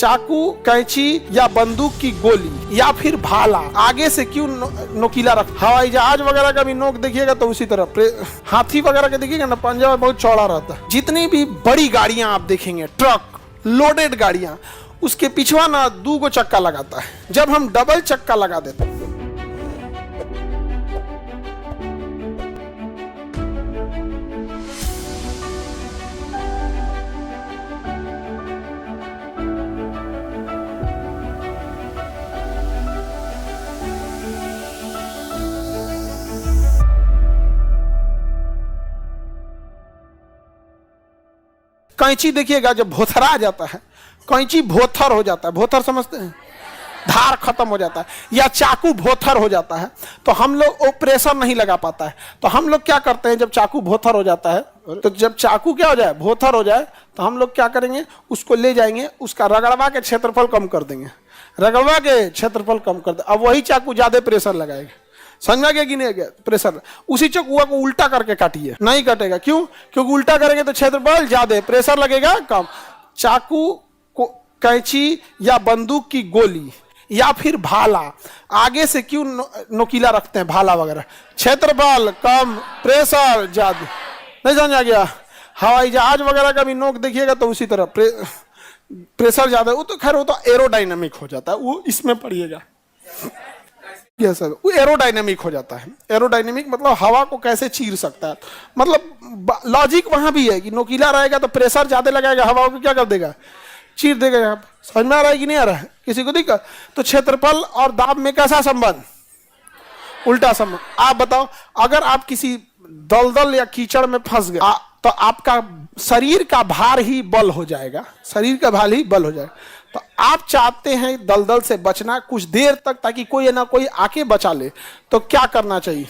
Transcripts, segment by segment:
चाकू, कैंची या बंदूक की गोली या फिर भाला आगे से क्यों नोकीला रख। हवाई जहाज वगैरह का भी नोक देखिएगा तो उसी तरह, हाथी वगैरह का देखिएगा ना पंजा बहुत चौड़ा रहता है। जितनी भी बड़ी गाड़ियां आप देखेंगे, ट्रक, लोडेड गाड़ियां, उसके पिछवा ना 2 गो चक्का लगाता है। जब हम डबल चक्का लगा देते हैं कैंची देखिएगा जब भोथरा जाता है, कैंची भोथर हो जाता है, भोथर समझते हैं, धार खत्म हो जाता है, या चाकू भोथर हो जाता है तो हम लोग वो प्रेशर नहीं लगा पाता है। तो हम लोग क्या करते हैं, जब चाकू भोथर हो जाता है, तो जब चाकू क्या हो जाए, भोथर हो जाए, तो हम लोग क्या करेंगे, उसको ले जाएंगे, उसका रगड़वा के क्षेत्रफल कम कर देंगे, रगड़वा के क्षेत्रफल कम कर दे। अब वही चाकू ज्यादा प्रेशर लगाएगा, समझा गया कि नहीं गया प्रेशर। उसी चकुआ को उल्टा करके काटिए, नहीं कटेगा। क्यों? क्योंकि उल्टा करेंगे तो क्षेत्रफल ज्यादा, प्रेशर लगेगा कम। चाकू को, कैंची या बंदूक की गोली या फिर भाला आगे से क्यों नोकीला रखते हैं, भाला वगैरह, क्षेत्रफल कम, प्रेशर ज्यादा। नहीं समझा गया। हवाई जहाज वगैरह का भी नोक देखिएगा तो उसी तरह, प्रेशर ज्यादा, वो तो खैर वो तो एरोडायनामिक हो जाता है, वो इसमें पढ़िएगा। यस सर, वो एरोडायनेमिक हो जाता है। एरोडायनेमिक मतलब हवा को कैसे चीर सकता है, मतलब लॉजिक वहां भी है कि नोकीला रहेगा तो प्रेशर ज्यादा लगाएगा, हवा को क्या कर देगा, चीर देगा। यहाँ समझ में आ रहा है कि नहीं आ रहा है, किसी को दिक्कत? तो क्षेत्रफल और दाब में कैसा संबंध, उल्टा संबंध। आप बताओ, अगर आप किसी दलदल या कीचड़ में फंस गए तो आपका शरीर का भार ही बल हो जाएगा, शरीर का भार ही बल हो जाएगा। तो आप चाहते हैं दलदल से बचना कुछ देर तक, ताकि कोई ना कोई आके बचा ले, तो क्या करना चाहिए,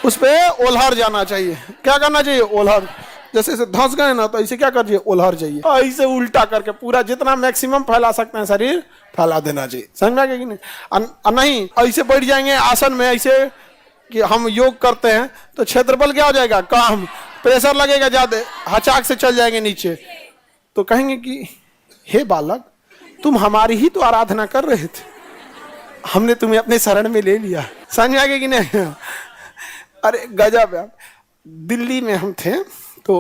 उस पे ओलहर जाना चाहिए। क्या करना चाहिए, ओलहर। जैसे से धंस गए ना तो ऐसे क्या कर, ओलहर जाइए, ऐसे उल्टा करके पूरा जितना मैक्सिमम फैला सकते हैं शरीर फैला देना चाहिए। समझ में आ गया कि नहीं? नहीं ऐसे बैठ जाएंगे आसन में, ऐसे कि हम योग करते हैं तो क्षेत्रफल क्या हो जाएगा, कम, प्रेशर लगेगा ज्यादा, हचाक से चल जाएंगे नीचे। तो कहेंगे कि हे बालक, तुम हमारी ही तो आराधना कर रहे थे, हमने तुम्हें अपने शरण में ले लिया। समझ आ गया कि नहीं? अरे गजब है। दिल्ली में हम थे तो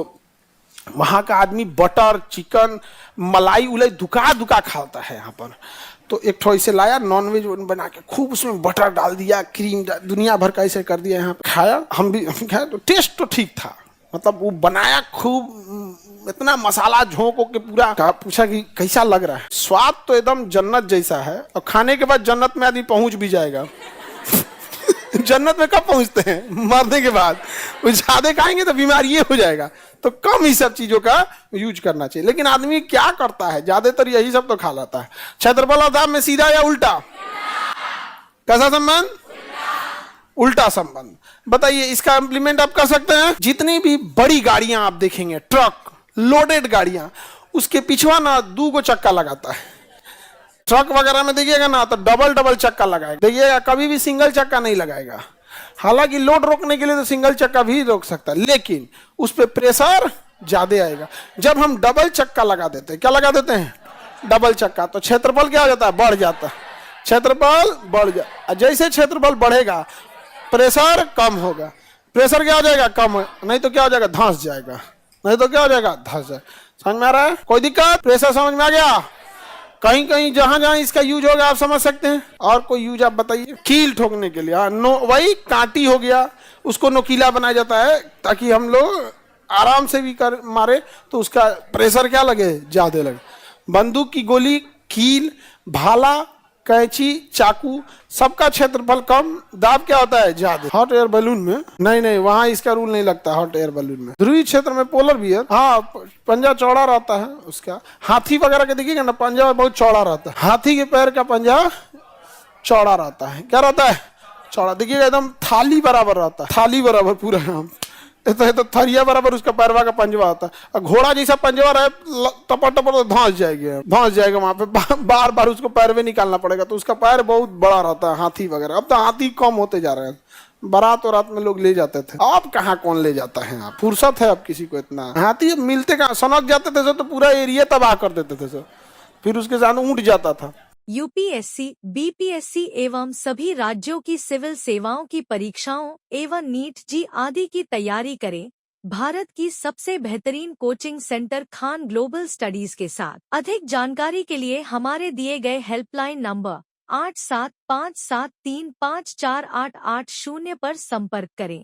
वहां का आदमी बटर चिकन मलाई उलाई दुका दुका खाता है यहाँ पर। तो एक ठो ऐसे लाया नॉनवेज बना के, खूब उसमें बटर डाल दिया, क्रीम दुनिया भर का ऐसे कर दिया। यहाँ पे खाया, हम भी खाया तो टेस्ट तो ठीक था, मतलब वो बनाया खूब, इतना मसाला झोंक के पूरा। पूछा कि कैसा लग रहा है, स्वाद तो एकदम जन्नत जैसा है, और खाने के बाद जन्नत में आदमी पहुंच भी जाएगा। जन्नत में कब पहुंचते हैं, मरने के बाद। वो ज्यादा खाएंगे तो बीमारी हो जाएगा, तो कम ही सब चीजों का यूज करना चाहिए। लेकिन आदमी क्या करता है, ज्यादातर यही सब तो खा लाता है। क्षेत्रफल और दाब में सीधा या उल्टा, कैसा संबंध, उल्टा संबंध। बताइए, इसका इम्प्लीमेंट आप कर सकते हैं। जितनी भी बड़ी गाड़ियां आप देखेंगे, ट्रक, लोडेड गाड़ियां, उसके पिछवा ना 2 गो चक्का लगाता है। ट्रक वगैरह में देखिएगा ना तो डबल चक्का लगाएगा, देखिएगा कभी भी सिंगल चक्का नहीं लगाएगा। हालांकि लोड रोकने के लिए तो सिंगल चक्का भी रोक सकता है, लेकिन उस पर प्रेशर ज्यादा आएगा। जब हम डबल चक्का लगा देते हैं, क्या लगा देते हैं, डबल चक्का, तो क्षेत्रफल क्या हो जाता है, बढ़ जाता है। क्षेत्रफल बढ़ जाए, जैसे क्षेत्रफल बढ़ेगा प्रेशर कम होगा, प्रेशर क्या हो जाएगा, कम, नहीं तो क्या हो जाएगा, धंस जाएगा, नहीं तो क्या हो जाएगा, धंस जाएगा। समझ में आ रहा है, कोई दिक्कत, प्रेशर समझ में आ गया? कहीं कहीं जहां जहां इसका यूज होगा आप समझ सकते हैं। और कोई यूज आप बताइए, कील ठोकने के लिए, वही कांटी हो गया, उसको नोकीला बनाया जाता है ताकि हम लोग आराम से भी कर मारे तो उसका प्रेशर क्या लगे, ज्यादा लगे। बंदूक की गोली, कील, भाला, कैंची, चाकू, सबका क्षेत्रफल कम, दाब क्या होता है, ज्यादा। हॉट एयर बैलून में नहीं, वहां इसका रूल नहीं लगता। हॉट एयर बैलून में ध्रुवीय क्षेत्र में पोलर बियर, हाँ, पंजा चौड़ा रहता है उसका। हाथी वगैरह के देखिएगा ना, पंजा बहुत चौड़ा रहता है, हाथी के पैर का पंजा चौड़ा रहता है। क्या रहता है, चौड़ा। देखिएगा एकदम थाली बराबर रहता है, थाली बराबर पूरा, तो थरिया बराबर उसका पैरवा का पंजवा होता है। और घोड़ा जैसा पंजवा रहे टपर टपर तो धंस जाएगा वहां पे, बार बार उसको पैर में निकालना पड़ेगा, तो उसका पैर बहुत बड़ा रहता है, हाथी वगैरह। अब तो हाथी कम होते जा रहे हैं, बारात और रात में लोग ले जाते थे। अब कहाँ कौन ले जाता है, आप फुर्सत है अब किसी को इतना। हाथी मिलते कहाँ, सनक जाते थे तो पूरा एरिया तबाह कर देते थे सर, फिर उसके साथ ऊँट जाता था। यूपीएससी, बीपीएससी एवं सभी राज्यों की सिविल सेवाओं की परीक्षाओं एवं नीट जी आदि की तैयारी करें भारत की सबसे बेहतरीन coaching centre Khan global studies के साथ। अधिक जानकारी के लिए हमारे दिए गए हेल्पलाइन नंबर 8757354880 पर संपर्क करें।